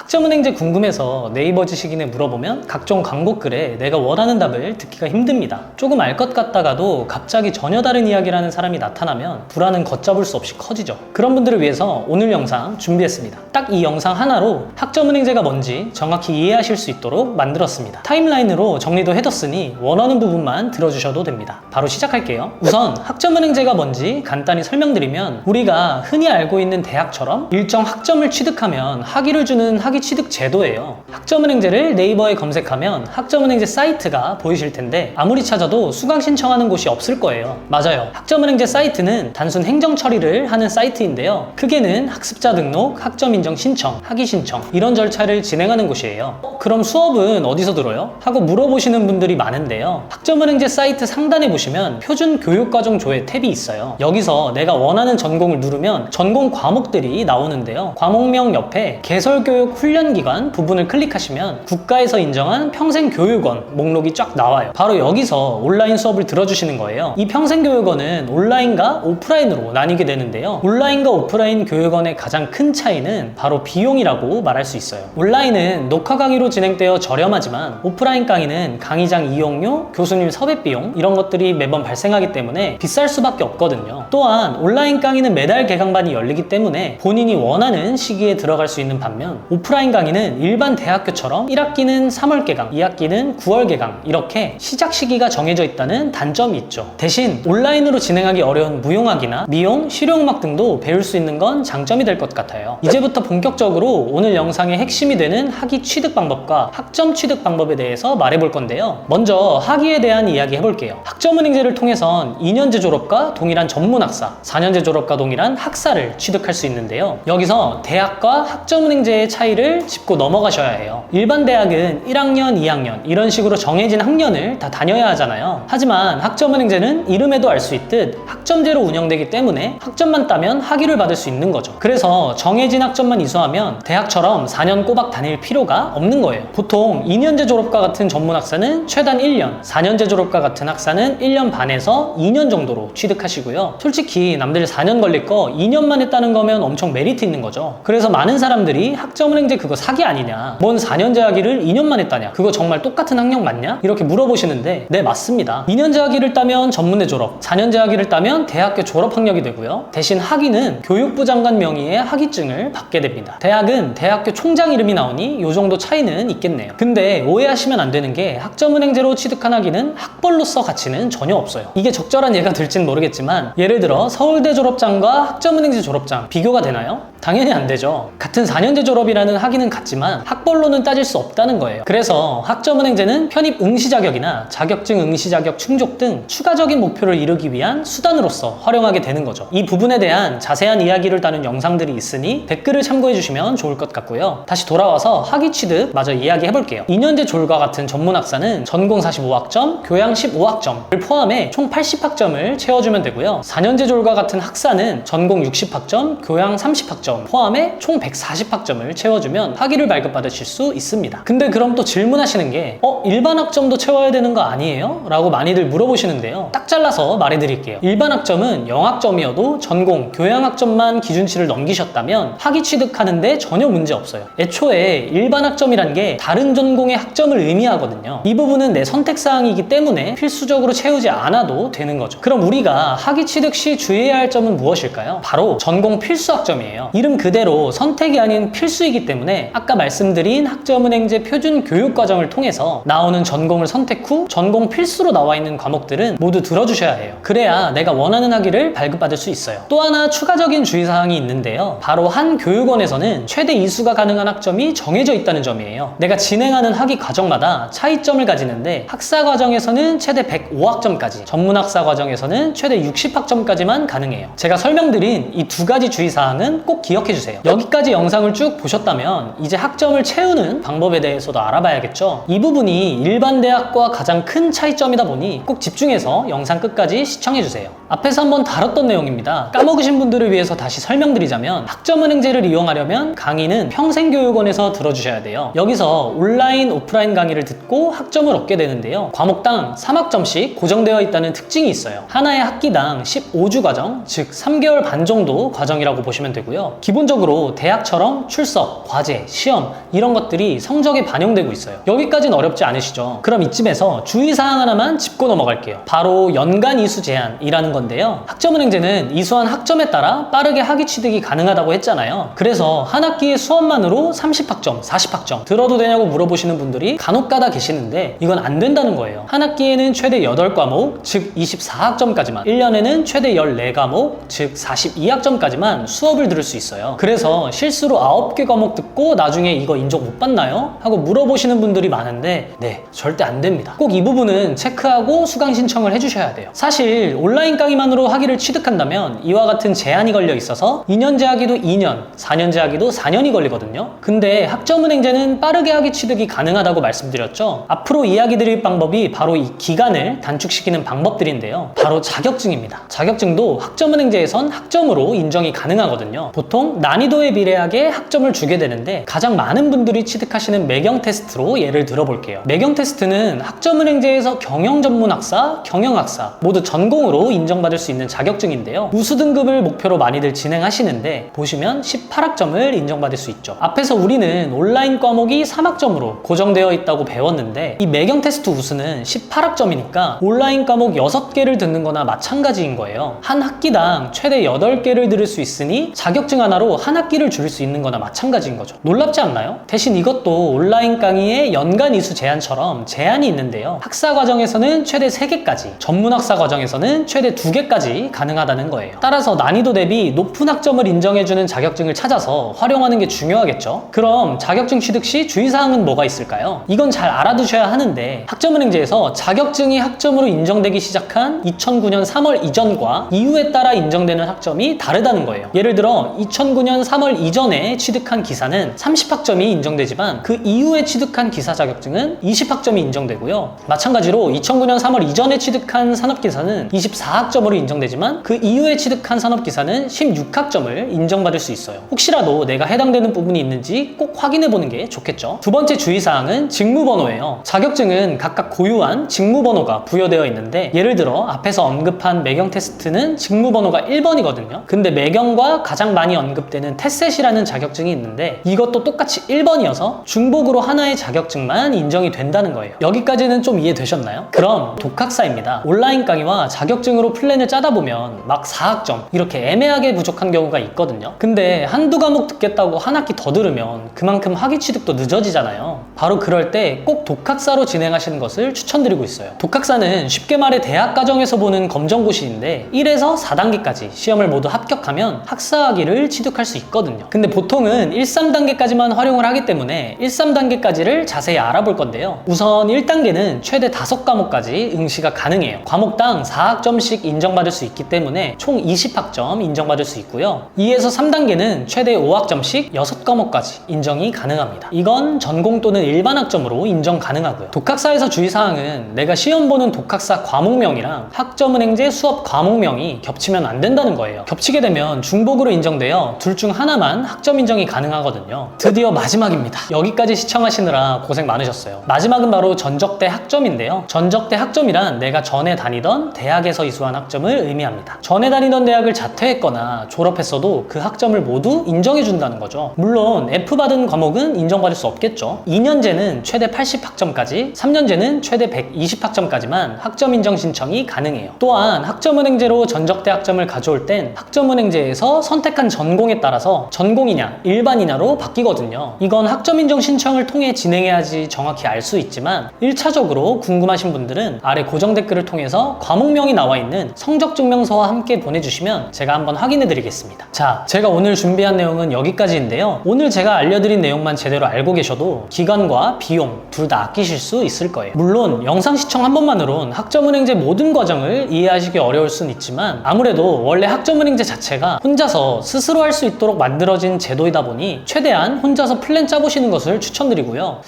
학점은행제 궁금해서 네이버 지식인에 물어보면 각종 광고글에 내가 원하는 답을 듣기가 힘듭니다. 조금 알 것 같다가도 갑자기 전혀 다른 이야기라는 사람이 나타나면 불안은 걷잡을 수 없이 커지죠. 그런 분들을 위해서 오늘 영상 준비했습니다. 딱 이 영상 하나로 학점은행제가 뭔지 정확히 이해하실 수 있도록 만들었습니다. 타임라인으로 정리도 해뒀으니 원하는 부분만 들어주셔도 됩니다. 바로 시작할게요. 우선 학점은행제가 뭔지 간단히 설명드리면, 우리가 흔히 알고 있는 대학처럼 일정 학점을 취득하면 학위를 주는 학위 취득 제도예요. 학점은행제를 네이버에 검색하면 학점은행제 사이트가 보이실 텐데 아무리 찾아도 수강 신청하는 곳이 없을 거예요. 맞아요. 학점은행제 사이트는 단순 행정 처리를 하는 사이트인데요. 크게는 학습자 등록, 학점 인정 신청, 학위 신청 이런 절차를 진행하는 곳이에요. 그럼 수업은 어디서 들어요? 하고 물어보시는 분들이 많은데요. 학점은행제 사이트 상단에 보시면 표준 교육과정 조회 탭이 있어요. 여기서 내가 원하는 전공을 누르면 전공 과목들이 나오는데요. 과목명 옆에 개설교육 훈련기관 부분을 클릭하시면 국가에서 인정한 평생교육원 목록이 쫙 나와요. 바로 여기서 온라인 수업을 들어주시는 거예요. 이 평생교육원은 온라인과 오프라인으로 나뉘게 되는데요. 온라인과 오프라인 교육원의 가장 큰 차이는 바로 비용이라고 말할 수 있어요. 온라인은 녹화 강의로 진행되어 저렴하지만 오프라인 강의는 강의장 이용료, 교수님 섭외 비용 이런 것들이 매번 발생하기 때문에 비쌀 수밖에 없거든요. 또한 온라인 강의는 매달 개강반이 열리기 때문에 본인이 원하는 시기에 들어갈 수 있는 반면, 오프라인 강의는 일반 대학교처럼 1학기는 3월 개강, 2학기는 9월 개강 이렇게 시작 시기가 정해져 있다는 단점이 있죠. 대신 온라인으로 진행하기 어려운 무용학이나 미용, 실용음악 등도 배울 수 있는 건 장점이 될 것 같아요. 이제부터 본격적으로 오늘 영상의 핵심이 되는 학위 취득 방법과 학점 취득 방법에 대해서 말해볼 건데요. 먼저 학위에 대한 이야기 해볼게요. 학점은행제를 통해선 2년제 졸업과 동일한 전문학사, 4년제 졸업과 동일한 학사를 취득할 수 있는데요. 여기서 대학과 학점은행제의 차이를 짚고 넘어가셔야 해요. 일반 대학은 1학년, 2학년 이런 식으로 정해진 학년을 다 다녀야 하잖아요. 하지만 학점은행제는 이름에도 알 수 있듯 학점제로 운영되기 때문에 학점만 따면 학위를 받을 수 있는 거죠. 그래서 정해진 학점만 이수하면 대학처럼 4년 꼬박 다닐 필요가 없는 거예요. 보통 2년제 졸업과 같은 전문학사는 최단 1년, 4년제 졸업과 같은 학사는 1년 반에서 2년 정도로 취득하시고요. 솔직히 남들 4년 걸릴 거 2년 만에 따는 거면 엄청 메리트 있는 거죠. 그래서 많은 사람들이 학점은행제 그거 사기 아니냐, 뭔 4년제 학위를 2년 만에 따냐, 그거 정말 똑같은 학력 맞냐? 이렇게 물어보시는데, 네, 맞습니다. 2년제 학위를 따면 전문대 졸업, 4년제 학위를 따면 대학교 졸업 학력이 되고요. 대신 학위는 교육부 장관 명의의 학위증을 받게 됩니다. 대학은 대학교 총장 이름이 나오니 요 정도 차이는 있겠네요. 근데 오해하시면 안 되는 게, 학점은행제로 취득한 학위는 학벌로서 가치는 전혀 없어요. 이게 적절한 예가 될진 모르겠지만, 예를 들어 서울대 졸업장과 학점은행제 졸업장 비교가 되나요? 당연히 안 되죠. 같은 4년제 졸업이라는 학위는 같지만 학벌로는 따질 수 없다는 거예요. 그래서 학점은행제는 편입 응시 자격이나 자격증 응시 자격 충족 등 추가적인 목표를 이루기 위한 수단으로서 활용하게 되는 거죠. 이 부분에 대한 자세한 이야기를 다룬 영상들이 있으니 댓글을 참고해 주시면 좋을 것 같고요. 다시 돌아와서 학위 취득 마저 이야기해 볼게요. 2년제 졸과 같은 전문학사는 전공 45학점, 교양 15학점을 포함해 총 80학점을 채워주면 되고요. 4년제 졸과 같은 학사는 전공 60학점, 교양 30학점 포함해 총 140학점을 채워주면 학위를 발급받으실 수 있습니다. 근데 그럼 또 질문하시는 게, 일반 학점도 채워야 되는 거 아니에요? 라고 많이들 물어보시는데요. 딱 잘라서 말해드릴게요. 일반 학점은 영학점이어도 전공, 교양학점만 기준치를 넘기셨다면 학위 취득하는데 전혀 문제 없어요. 애초에 일반 학점이란 게 다른 전공의 학점을 의미하거든요. 이 부분은 내 선택사항이기 때문에 필수적으로 채우지 않아도 되는 거죠. 그럼 우리가 학위 취득 시 주의해야 할 점은 무엇일까요? 바로 전공 필수 학점이에요. 이름 그대로 선택이 아닌 필수이기 때문에 아까 말씀드린 학점은행제 표준 교육과정을 통해서 나오는 전공을 선택 후 전공 필수로 나와 있는 과목들은 모두 들어주셔야 해요. 그래야 내가 원하는 학위를 발급받을 수 있어요. 또 하나 추가적인 주의사항이 있는데요. 바로 한 교육원에서는 최대 이수가 가능한 학점이 정해져 있다는 점이에요. 내가 진행하는 학위 과정마다 차이점을 가지는데, 학사 과정에서는 최대 105학점까지, 전문학사 과정에서는 최대 60학점까지만 가능해요. 제가 설명드린 이 두 가지 주의사항은 꼭 기억해 주세요. 여기까지 영상을 쭉 보셨다면 이제 학점을 채우는 방법에 대해서도 알아봐야겠죠. 이 부분이 일반 대학과 가장 큰 차이점이다 보니 꼭 집중해서 영상 끝까지 시청해 주세요. 앞에서 한번 다뤘던 내용입니다. 까먹으신 분들을 위해서 다시 설명드리자면 학점은행제를 이용하려면 강의는 평생교육원에서 들어주셔야 돼요. 여기서 온라인, 오프라인 강의를 듣고 학점을 얻게 되는데요. 과목당 3학점씩 고정되어 있다는 특징이 있어요. 하나의 학기당 15주 과정, 즉 3개월 반 정도 과정이라고 보시면 되고요. 기본적으로 대학처럼 출석, 과제, 시험 이런 것들이 성적에 반영되고 있어요. 여기까지는 어렵지 않으시죠? 그럼 이쯤에서 주의사항 하나만 짚고 넘어갈게요. 바로 연간 이수 제한이라는 건데요. 학점은행제는 이수한 학점에 따라 빠르게 학위 취득이 가능하다고 했잖아요. 그래서 한 학기의 수업만으로 30학점, 40학점 들어도 되냐고 물어보시는 분들이 간혹가다 계시는데 이건 안 된다는 거예요. 한 학기에는 최대 8과목, 즉 24학점까지만, 1년에는 최대 14과목, 즉 42학점까지만 수업을 들을 수 있어요. 그래서 실수로 9개 과목 듣고 나중에 이거 인정 못 받나요? 하고 물어보시는 분들이 많은데 네, 절대 안 됩니다. 꼭 이 부분은 체크하고 수강 신청을 해주셔야 돼요. 사실 온라인 강의만으로 학위를 취득한다면 이와 같은 제한이 걸려 있어서 2년제 학위도 2년, 4년제 학위도 4년이 걸리거든요. 근데 학점은행제는 빠르게 학위 취득이 가능하다고 말씀드렸죠. 앞으로 이야기 드릴 방법이 바로 이 기간을 단축시키는 방법들인데요. 바로 자격증입니다. 자격증도 학점은행제에선 학점으로 인정이 가능하거든요. 보통 난이도에 비례하게 학점을 주게 되는데 가장 많은 분들이 취득하시는 매경 테스트로 예를 들어볼게요. 매경 테스트는 학점은행제에서 경영전문학사, 경영학사 모두 전공으로 인정받을 수 있는 자격증인데요. 우수 등급을 목표로 많이들 진행하시는데 보시면 18학점을 인정받을 수 있죠. 앞에서 우리는 온라인 과목이 3학점으로 고정되어 있다고 배웠는데 이 매경 테스트 우수는 18학점이니까 온라인 과목 6개를 듣는 거나 마찬가지인 거예요. 한 학기당 최대 8개를 들을 수 있으니 자격증 하나로 한 학기를 줄일 수 있는 거나 마찬가지인 거죠. 놀랍지 않나요? 대신 이것도 온라인 강의의 연간 이수 제한처럼 제한이 있는데요. 학사 과정에서는 최대 3개까지, 전문학사 과정에서는 최대 2개까지 가능하다는 거예요. 따라서 난이도 대비 높은 학점을 인정해주는 자격증을 찾아서 활용하는 게 중요하겠죠? 그럼 자격증 취득 시 주의사항은 뭐가 있을까요? 이건 잘 알아두셔야 하는데 학점은행제에서 자격증이 학점으로 인정되기 시작한 2009년 3월 이전과 이후에 따라 인정되는 학점이 다르다는 거예요. 예를 들어 2009년 3월 이전에 취득한 기사는 30학점이 인정되지만 그 이후에 취득한 기사 자격증은 20학점이 인정되고요. 마찬가지로 2009년 3월 이전에 취득한 산업기사는 24학점으로 인정되지만 그 이후에 취득한 산업기사는 16학점을 인정받을 수 있어요. 혹시라도 내가 해당되는 부분이 있는지 꼭 확인해보는 게 좋겠죠. 두 번째 주의사항은 직무번호예요. 자격증은 각각 고유한 직무번호가 부여되어 있는데 예를 들어 앞에서 언급한 매경 테스트는 직무번호가 1번이거든요. 근데 매경과 가장 많이 언급되는 테셋이라는 자격증이 있는데 이것도 똑같이 1번이어서 중복으로 하나의 자격증만 인정이 된다는 거예요. 여기까지는 좀 이해되셨나요? 그럼 독학사입니다. 온라인 강의와 자격증으로 플랜을 짜다 보면 막 4학점 이렇게 애매하게 부족한 경우가 있거든요. 근데 한두 과목 듣겠다고 한 학기 더 들으면 그만큼 학위 취득도 늦어지잖아요. 바로 그럴 때 꼭 독학사로 진행하시는 것을 추천드리고 있어요. 독학사는 쉽게 말해 대학 과정에서 보는 검정고시인데 1에서 4단계까지 시험을 모두 합격하면 학사학위를 취득할 수 있거든요. 근데 보통은 1, 3단계까지만 활용을 하기 때문에 1, 3단계까지를 자세히 알아볼 건데요. 우선 1단계는 최대 5과목까지 응시가 가능해요. 과목당 4학점씩 인정받을 수 있기 때문에 총 20학점 인정받을 수 있고요. 2에서 3단계는 최대 5학점씩 6과목까지 인정이 가능합니다. 이건 전공 또는 일반 학점으로 인정 가능하고요. 독학사에서 주의사항은 내가 시험 보는 독학사 과목명이랑 학점은행제 수업 과목명이 겹치면 안 된다는 거예요. 겹치게 되면 중복으로 인정되어 둘 중 하나만 학점 인정이 가능하거든요. 드디어 마지막입니다. 여기까지 시청하시느라 고생 많으셨어요. 마지막은 바로 전적대 학점인데요. 전적대 학점이란 내가 전에 다니던 대학에서 이수한 학점을 의미합니다. 전에 다니던 대학을 자퇴했거나 졸업했어도 그 학점을 모두 인정해준다는 거죠. 물론 F 받은 과목은 인정받을 수 없겠죠. 2년제는 최대 80학점까지, 3년제는 최대 120학점까지만 학점 인정 신청이 가능해요. 또한 학점은행제로 전적대 학점을 가져올 땐 학점은행제에서 선택한 전공에 따라서 전공이냐 일반이냐로 바뀌거든요. 이건 학점 인정 신청을 통해 진행해야지 정확히 알 수 있지만 1차적으로 궁금하신 분들은 아래 고정 댓글을 통해서 과목명이 나와 있는 성적 증명서와 함께 보내주시면 제가 한번 확인해 드리겠습니다. 자, 제가 오늘 준비한 내용은 여기까지인데요. 오늘 제가 알려드린 내용만 제대로 알고 계셔도 기간과 비용 둘 다 아끼실 수 있을 거예요. 물론 영상 시청 한 번만으론 학점은행제 모든 과정을 이해하시기 어려울 순 있지만 아무래도 원래 학점은행제 자체가 혼자서 스스로 할 수 있도록 만들어진 제도이다 보니 최대한 혼자서 플랜 짜보시는 것을 추천드리고요.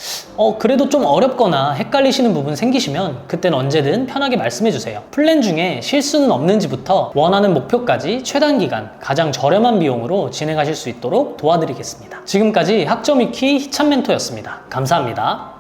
그래도 좀 어렵거나 헷갈리시는 부분 생기시면 그땐 언제든 편하게 말씀해주세요. 플랜 중에 실수 수는 없는지부터 원하는 목표까지 최단 기간, 가장 저렴한 비용으로 진행하실 수 있도록 도와드리겠습니다. 지금까지 학점 익히 희찬 멘토였습니다. 감사합니다.